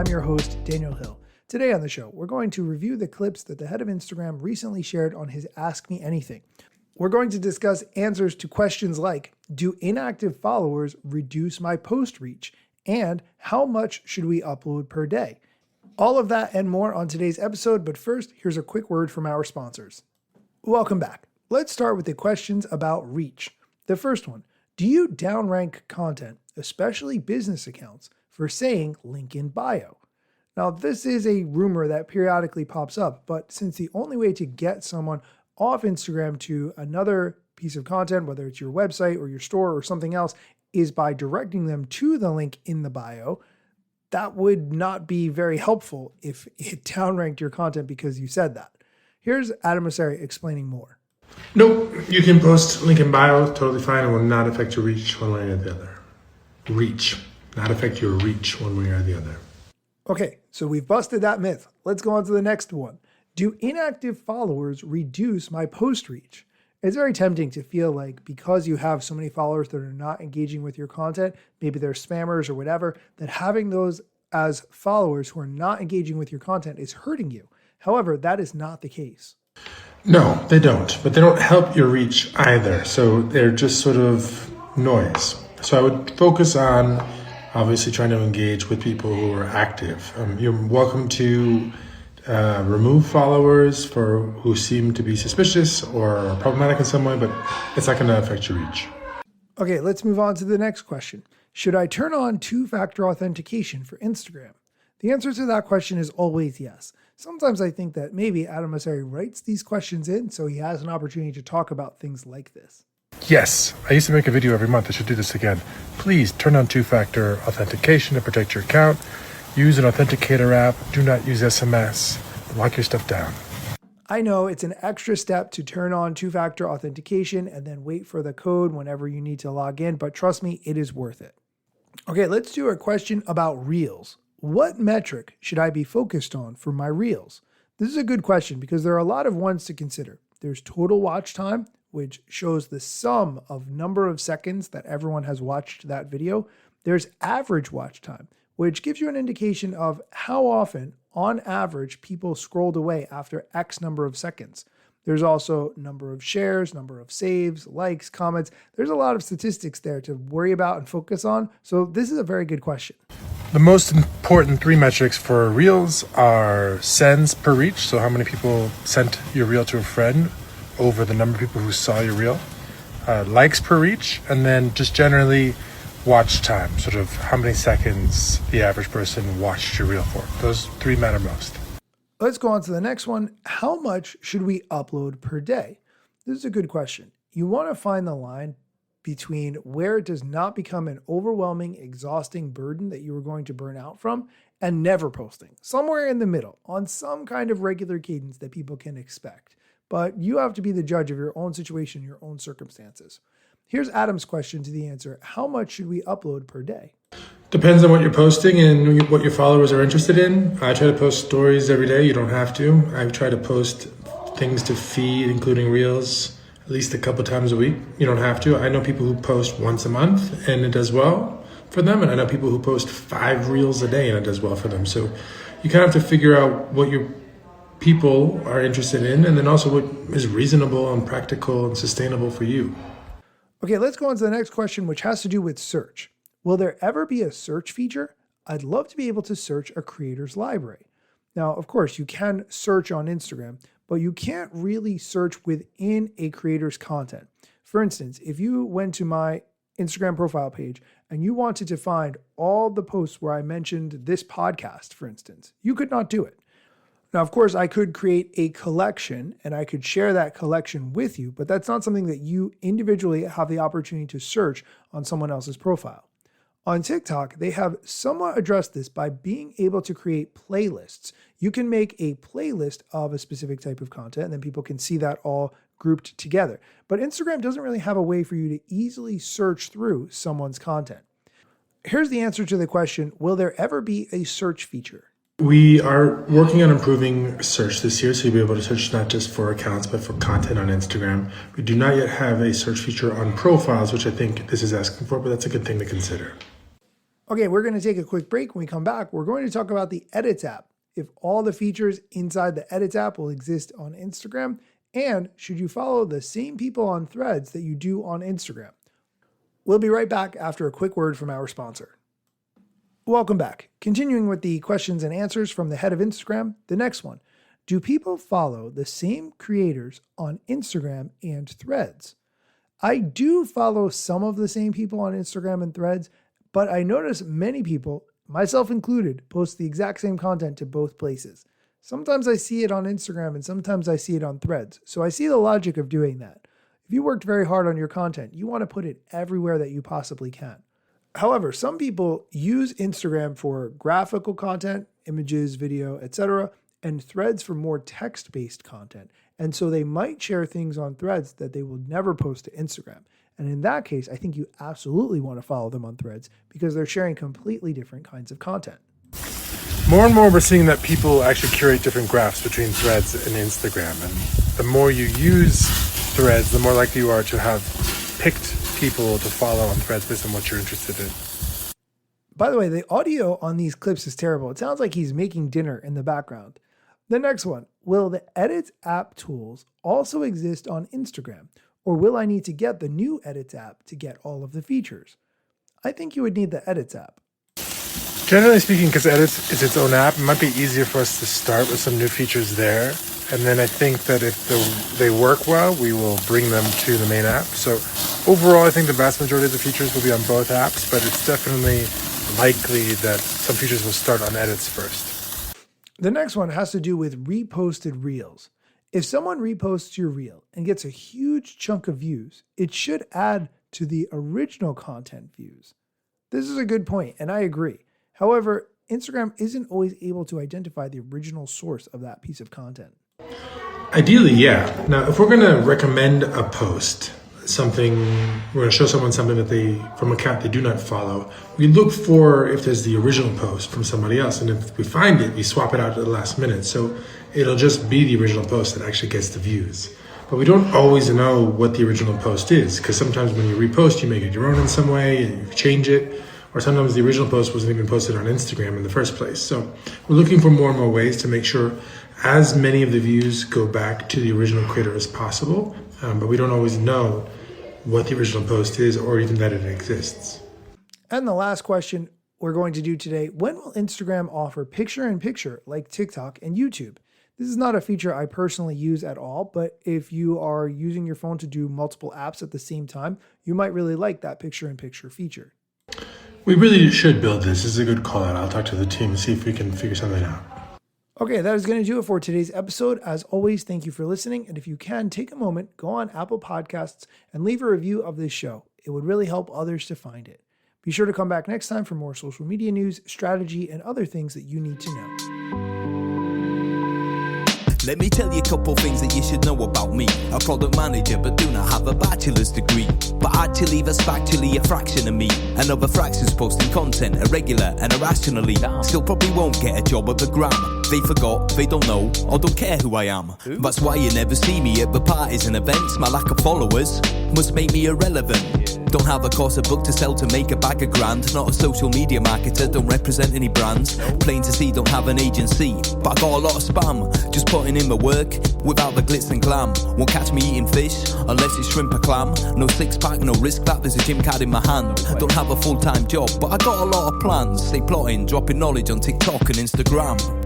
I'm your host, Daniel Hill. Today on the show, we're going to review the clips that the head of Instagram recently shared on his Ask Me Anything. We're going to discuss answers to questions like, do inactive followers reduce my post reach? And how much should we upload per day? All of that and more on today's episode, but first, here's a quick word from our sponsors. Welcome back. Let's start with the questions about reach. The first one, do you downrank content, especially business accounts, for saying link in bio? Now, this is a rumor that periodically pops up, but since the only way to get someone off Instagram to another piece of content, whether it's your website or your store or something else, is by directing them to the link in the bio, that would not be very helpful if it downranked your content because you said that. Here's Adam Mosseri explaining more. Nope, you can post link in bio, totally fine. It will not affect your reach one way or the other. Reach, not affect your reach one way or the other. Okay, so we've busted that myth. Let's go on to the next one. Do inactive followers reduce my post reach? It's very tempting to feel like because you have so many followers that are not engaging with your content, maybe they're spammers or whatever, that having those as followers who are not engaging with your content is hurting you. However, that is not the case. No, they don't, but they don't help your reach either. So they're just sort of noise. So I would focus on obviously trying to engage with people who are active. You're welcome to remove followers who seem to be suspicious or problematic in some way, but it's not going to affect your reach. Okay, let's move on to the next question. Should I turn on two-factor authentication for Instagram? The answer to that question is always yes. Sometimes I think that maybe Adam Mosseri writes these questions in so he has an opportunity to talk about things like this. Yes, I used to make a video every month. I should do this again. Please turn on two-factor authentication to protect your account. Use an authenticator app. Do not use SMS. Lock your stuff down. I know it's an extra step to turn on two-factor authentication and then wait for the code whenever you need to log in, but trust me, it is worth it. Okay, let's do a question about Reels. What metric should I be focused on for my Reels? This is a good question because there are a lot of ones to consider. There's total watch time, which shows the sum of number of seconds that everyone has watched that video. There's average watch time, which gives you an indication of how often, on average, people scrolled away after X number of seconds. There's also number of shares, number of saves, likes, comments. There's a lot of statistics there to worry about and focus on. So this is a very good question. The most important three metrics for Reels are sends per reach, so how many people sent your Reel to a friend over the number of people who saw your Reel, likes per reach, and then just generally watch time, sort of how many seconds the average person watched your Reel for. Those three matter most. Let's go on to the next one. How much should we upload per day? This is a good question. You want to find the line between where it does not become an overwhelming, exhausting burden that you are going to burn out from and never posting. Somewhere in the middle, on some kind of regular cadence that people can expect. But you have to be the judge of your own situation, your own circumstances. Here's Adam's question to the answer. How much should we upload per day? Depends on what you're posting and what your followers are interested in. I try to post stories every day. You don't have to. I try to post things to feed, including Reels, at least a couple times a week. You don't have to. I know people who post once a month and it does well for them. And I know people who post 5 Reels a day and it does well for them. So you kind of have to figure out what your people are interested in and then also what is reasonable and practical and sustainable for you. Okay, let's go on to the next question, which has to do with search. Will there ever be a search feature? I'd love to be able to search a creator's library. Now, of course, you can search on Instagram, but you can't really search within a creator's content. For instance, if you went to my Instagram profile page and you wanted to find all the posts where I mentioned this podcast, for instance, you could not do it. Now, of course, I could create a collection and I could share that collection with you, but that's not something that you individually have the opportunity to search on someone else's profile. On TikTok, they have somewhat addressed this by being able to create playlists. You can make a playlist of a specific type of content and then people can see that all grouped together. But Instagram doesn't really have a way for you to easily search through someone's content. Here's the answer to the question, will there ever be a search feature? We are working on improving search this year, so you'll be able to search not just for accounts, but for content on Instagram. We do not yet have a search feature on profiles, which I think this is asking for, but that's a good thing to consider. Okay, we're going to take a quick break. When we come back, we're going to talk about the Edits app. If all the features inside the Edits app will exist on Instagram, and should you follow the same people on Threads that you do on Instagram? We'll be right back after a quick word from our sponsor. Welcome back. Continuing with the questions and answers from the head of Instagram, the next one. Do people follow the same creators on Instagram and Threads? I do follow some of the same people on Instagram and Threads, but I notice many people, myself included, post the exact same content to both places. Sometimes I see it on Instagram and sometimes I see it on Threads. So I see the logic of doing that. If you worked very hard on your content, you want to put it everywhere that you possibly can. However, some people use Instagram for graphical content, images, video, etc., and Threads for more text-based content. And so they might share things on Threads that they will never post to Instagram. And in that case, I think you absolutely want to follow them on Threads because they're sharing completely different kinds of content. More and more we're seeing that people actually curate different graphs between Threads and Instagram. And the more you use Threads, the more likely you are to have picked people to follow on Threads based on what you're interested in. By the way, the audio on these clips is terrible. It sounds like he's making dinner in the background. The next one, will the Edits app tools also exist on Instagram? Or will I need to get the new Edits app to get all of the features? I think you would need the Edits app. Generally speaking, because Edits is its own app, it might be easier for us to start with some new features there. And then I think that if they work well, we will bring them to the main app. So overall, I think the vast majority of the features will be on both apps, but it's definitely likely that some features will start on Edits first. The next one has to do with reposted reels. If someone reposts your reel and gets a huge chunk of views, it should add to the original content views. This is a good point, and I agree. However, Instagram isn't always able to identify the original source of that piece of content. Ideally, yeah. Now, if we're going to recommend a post, we're going to show someone something that from an account they do not follow, we look for if there's the original post from somebody else. And if we find it, we swap it out at the last minute. So it'll just be the original post that actually gets the views. But we don't always know what the original post is, because sometimes when you repost, you make it your own in some way, and you change it. Or sometimes the original post wasn't even posted on Instagram in the first place. So we're looking for more and more ways to make sure as many of the views go back to the original creator as possible. But we don't always know what the original post is or even that it exists. And the last question we're going to do today, when will Instagram offer picture-in-picture like TikTok and YouTube? This is not a feature I personally use at all, but if you are using your phone to do multiple apps at the same time, you might really like that picture-in-picture feature. We really should build this. This is a good call out. I'll talk to the team and see if we can figure something out. Okay, that is going to do it for today's episode. As always, thank you for listening. And if you can, take a moment, go on Apple Podcasts and leave a review of this show. It would really help others to find it. Be sure to come back next time for more social media news, strategy, and other things that you need to know. Let me tell you a couple things that you should know about me. A product manager but do not have a bachelor's degree, but actually that's factually a fraction of me. Another fraction's posting content irregular and irrationally. Still probably won't get a job at the Gram. They forgot, they don't know, or don't care who I am. That's why you never see me at the parties and events. My lack of followers must make me irrelevant. Don't have a course, a book to sell to make a bag of grand. Not a social media marketer, don't represent any brands. Plain to see, don't have an agency, but I got a lot of spam. Just putting in my work without the glitz and glam. Won't catch me eating fish unless it's shrimp or clam. No six pack, no risk that there's a gym card in my hand. Don't have a full-time job, but I got a lot of plans. Stay plotting, dropping knowledge on TikTok and Instagram.